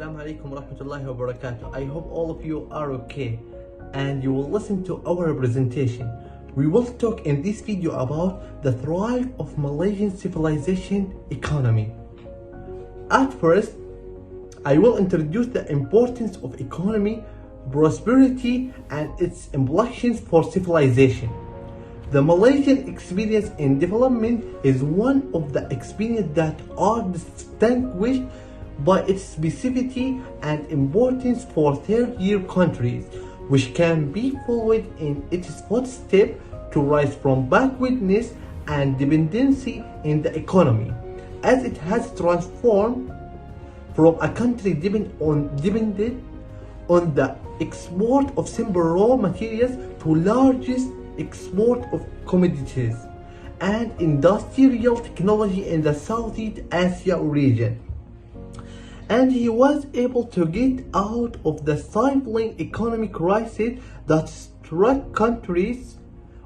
Assalamu alaikum wa rahmatullahi wa barakatuh. I hope all of you are okay and you will listen to our presentation. We will talk in this video about the thrive of Malaysian civilization economy. At first, I will introduce the importance of economy, prosperity and its implications for civilization. The Malaysian experience in development is one of the experiences that are distinguished by its specificity and importance for third-year countries, which can be followed in its footsteps to rise from backwardness and dependency in the economy, as it has transformed from a country dependent on the export of simple raw materials to largest export of commodities and industrial technology in the Southeast Asia region. And he was able to get out of the stifling economic crisis that struck countries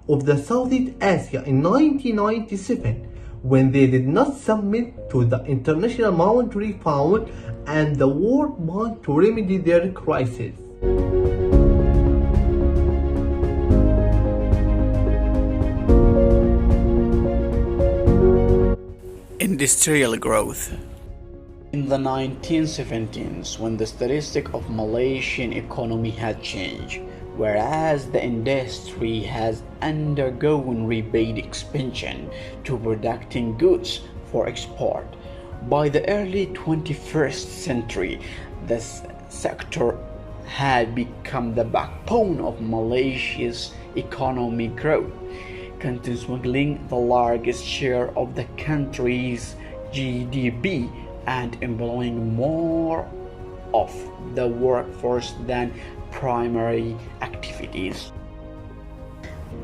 of the Southeast Asia in 1997 when they did not submit to the International Monetary Fund and the World Bank to remedy their crisis. Industrial growth. In the 1970s, when the statistic of Malaysian economy had changed, whereas the industry has undergone rapid expansion to producing goods for export, by the early 21st century, this sector had become the backbone of Malaysia's economic growth, constituting the largest share of the country's GDP and employing more of the workforce than primary activities.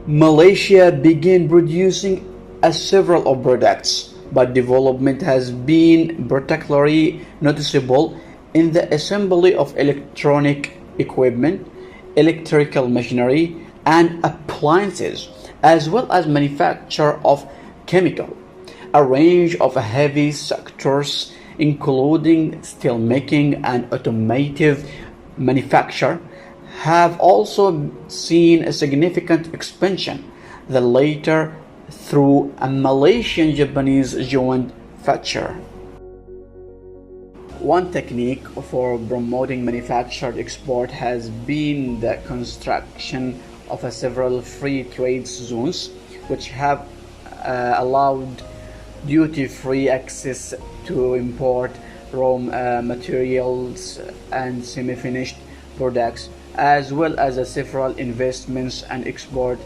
Malaysia began producing several of products, but development has been particularly noticeable in the assembly of electronic equipment, electrical machinery, and appliances, as well as manufacture of chemical. A range of heavy sectors including steelmaking and automotive manufacture have also seen a significant expansion, the latter through a Malaysian-Japanese joint venture. One technique for promoting manufactured export has been the construction of several free trade zones, which have allowed duty-free access to import raw materials and semi-finished products, as well as several investments and export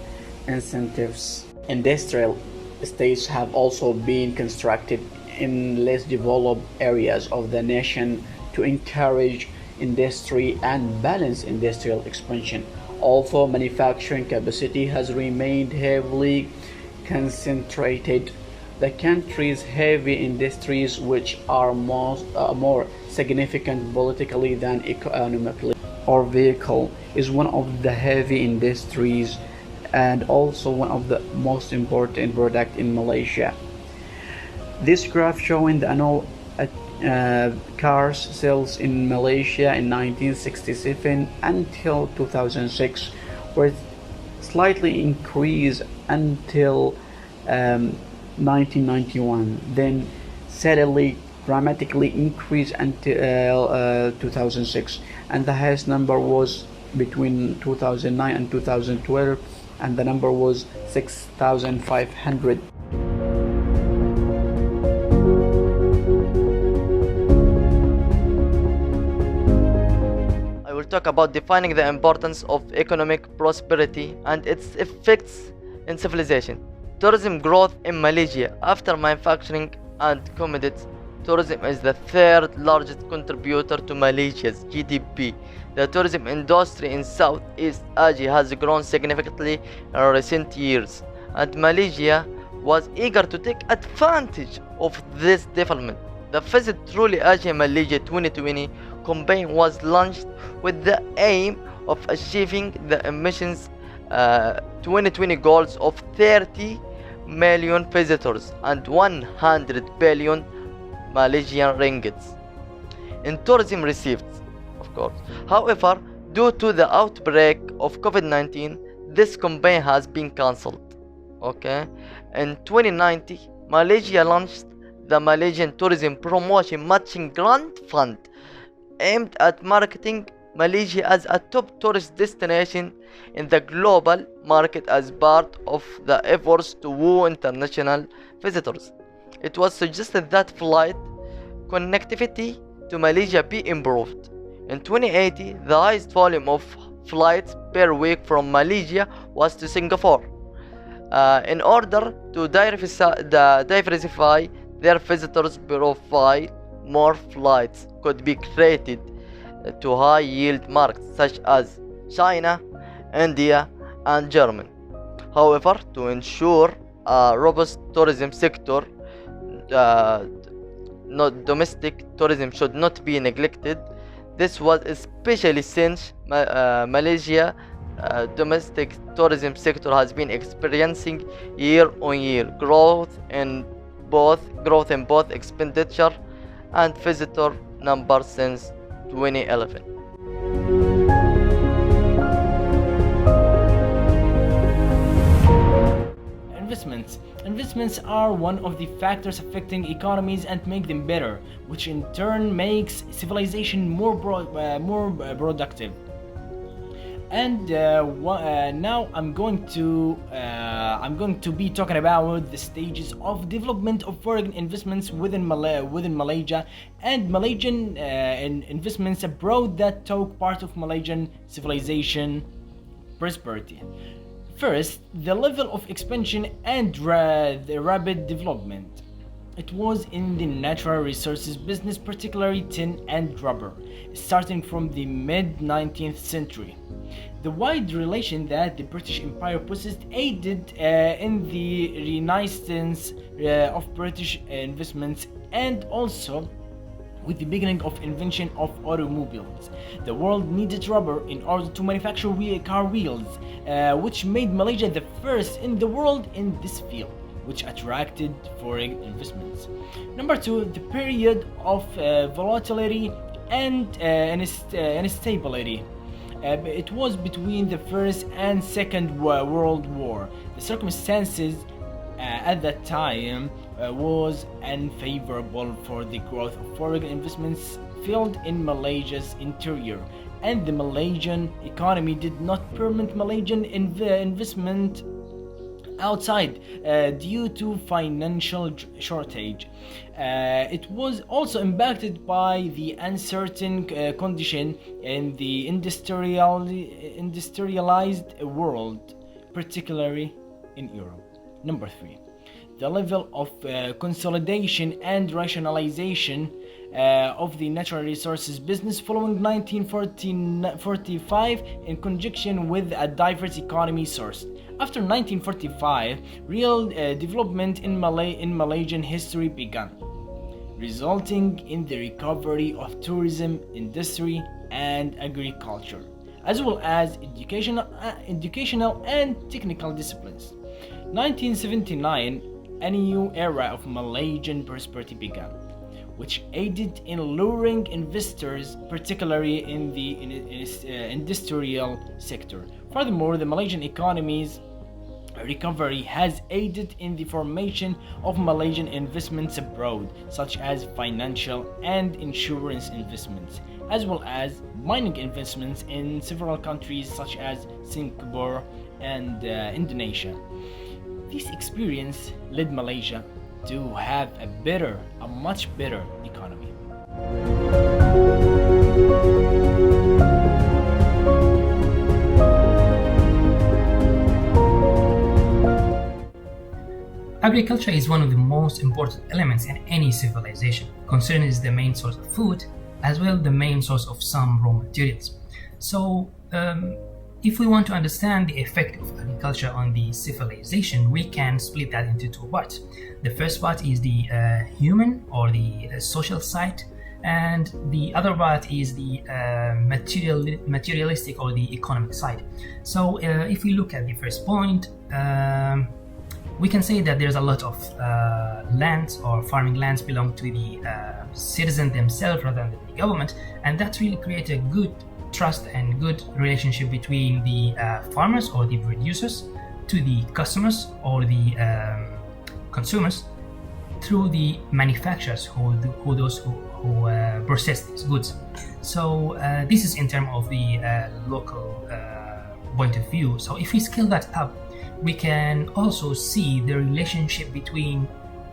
incentives. Industrial estates have also been constructed in less developed areas of the nation to encourage industry and balance industrial expansion. Although manufacturing capacity has remained heavily concentrated, the country's heavy industries, which are more significant politically than economically, or vehicle, is one of the heavy industries and also one of the most important products in Malaysia. This graph showing the annual cars sales in Malaysia in 1967 until 2006 were slightly increased until 1991, then steadily dramatically increased until 2006, and the highest number was between 2009 and 2012, and the number was 6,500. I will talk about defining the importance of economic prosperity and its effects in civilization. Tourism growth in Malaysia. After manufacturing and commodities, tourism is the third largest contributor to Malaysia's GDP. The tourism industry in Southeast Asia has grown significantly in recent years, and Malaysia was eager to take advantage of this development. The Visit Truly Asia Malaysia 2020 campaign was launched with the aim of achieving the emissions 2020 goals of 30 million visitors and 100 billion Malaysian ringgits. in tourism receipts, of course. However, due to the outbreak of COVID-19, this campaign has been cancelled. Okay, in 2019, Malaysia launched the Malaysian Tourism Promotion Matching Grant Fund, aimed at marketing Malaysia as a top tourist destination in the global market as part of the efforts to woo international visitors. It was suggested that flight connectivity to Malaysia be improved. In 2080, the highest volume of flights per week from Malaysia was to Singapore. In order to diversify their visitors profile, more flights could be created to high yield markets such as China, India, and Germany. However, to ensure a robust tourism sector, domestic tourism should not be neglected. This was especially since Malaysia domestic tourism sector has been experiencing year-on-year growth in both expenditure and visitor numbers since 2011. Investments are one of the factors affecting economies and make them better, which in turn makes civilization more productive. And now I'm going to be talking about the stages of development of foreign investments within Malaysia and Malaysian investments abroad that took part of Malaysian civilization prosperity. First, the level of expansion and the rapid development. It was in the natural resources business, particularly tin and rubber, starting from the mid-19th century. The wide relation that the British Empire possessed aided in the renaissance of British investments, and also with the beginning of invention of automobiles. The world needed rubber in order to manufacture car wheels, which made Malaysia the first in the world in this field, which attracted foreign investments. Number two, the period of volatility and instability. It was between the First and Second World War. The circumstances at that time was unfavorable for the growth of foreign investments field in Malaysia's interior, and the Malaysian economy did not permit Malaysian investment outside due to financial shortage. It was also impacted by the uncertain condition in the industrialized world, particularly in Europe. Number three, the level of consolidation and rationalization of the natural resources business following 1945 in conjunction with a diverse economy source. After 1945, real development in Malaysian history began, resulting in the recovery of tourism, industry, and agriculture, as well as educational and technical disciplines. 1979, a new era of Malaysian prosperity began, which aided in luring investors, particularly in the industrial sector. Furthermore, the Malaysian economy's recovery has aided in the formation of Malaysian investments abroad, such as financial and insurance investments, as well as mining investments in several countries such as Singapore and Indonesia. This experience led Malaysia to have a much better economy. Agriculture is one of the most important elements in any civilization, considering it is the main source of food, as well as the main source of some raw materials. So, if we want to understand the effect of agriculture on the civilization, we can split that into two parts. The first part is the human or the social side, and the other part is the materialistic or the economic side. So if we look at the first point, we can say that there's a lot of lands or farming lands belong to the citizens themselves rather than the government, and that really creates a good trust and good relationship between the farmers or the producers to the customers or the consumers through the manufacturers who process these goods. So this is in terms of the local point of view. So if we scale that up, we can also see the relationship between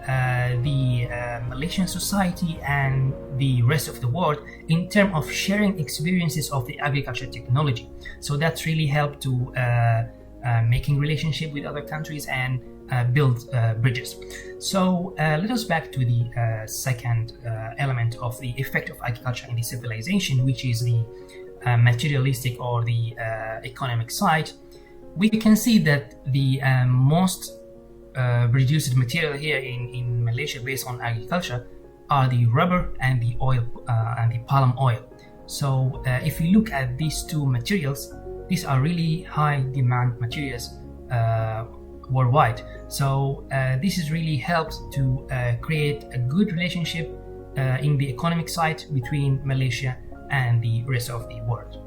the Malaysian society and the rest of the world in terms of sharing experiences of the agriculture technology. So that's really helped to making relationship with other countries and build bridges. So let us back to the second element of the effect of agriculture in the civilization, which is the materialistic or the economic side. We can see that the most produced material here in Malaysia based on agriculture are the rubber and the oil and the palm oil. So if you look at these two materials, these are really high demand materials worldwide. So this has really helped to create a good relationship in the economic side between Malaysia and the rest of the world.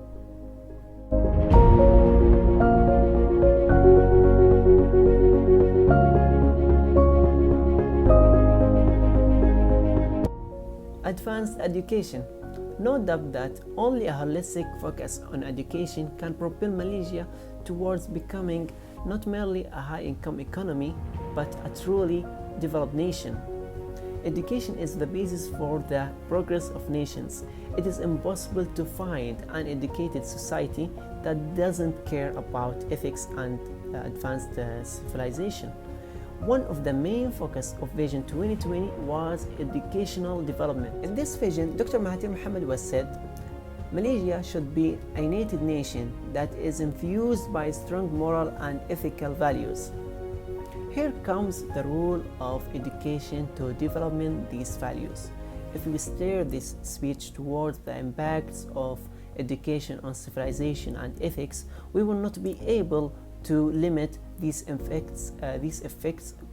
Advanced education. No doubt that only a holistic focus on education can propel Malaysia towards becoming not merely a high-income economy, but a truly developed nation. Education is the basis for the progress of nations. It is impossible to find an educated society that doesn't care about ethics and advanced civilization. One of the main focus of Vision 2020 was educational development. In this vision, Dr. Mahathir Mohamad was said, Malaysia should be a united nation that is infused by strong moral and ethical values. Here comes the role of education to development these values. If we steer this speech towards the impacts of education on civilization and ethics, we will not be able to limit these effects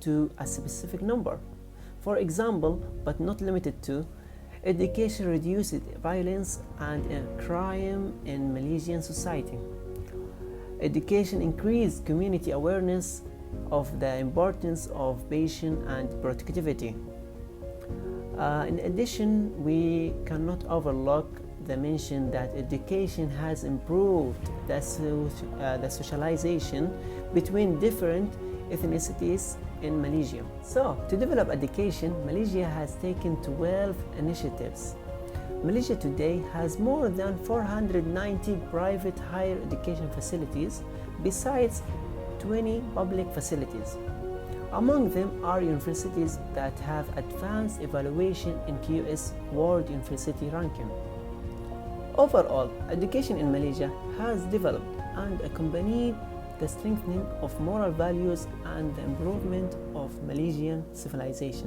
to a specific number. For example, but not limited to, education reduces violence and crime in Malaysian society. Education increased community awareness of the importance of patience and productivity. In addition, we cannot overlook the mention that education has improved the socialization between different ethnicities in Malaysia. So, to develop education, Malaysia has taken 12 initiatives. Malaysia today has more than 490 private higher education facilities, besides 20 public facilities. Among them are universities that have advanced evaluation in QS World University ranking. Overall, education in Malaysia has developed and accompanied the strengthening of moral values and the improvement of Malaysian civilization.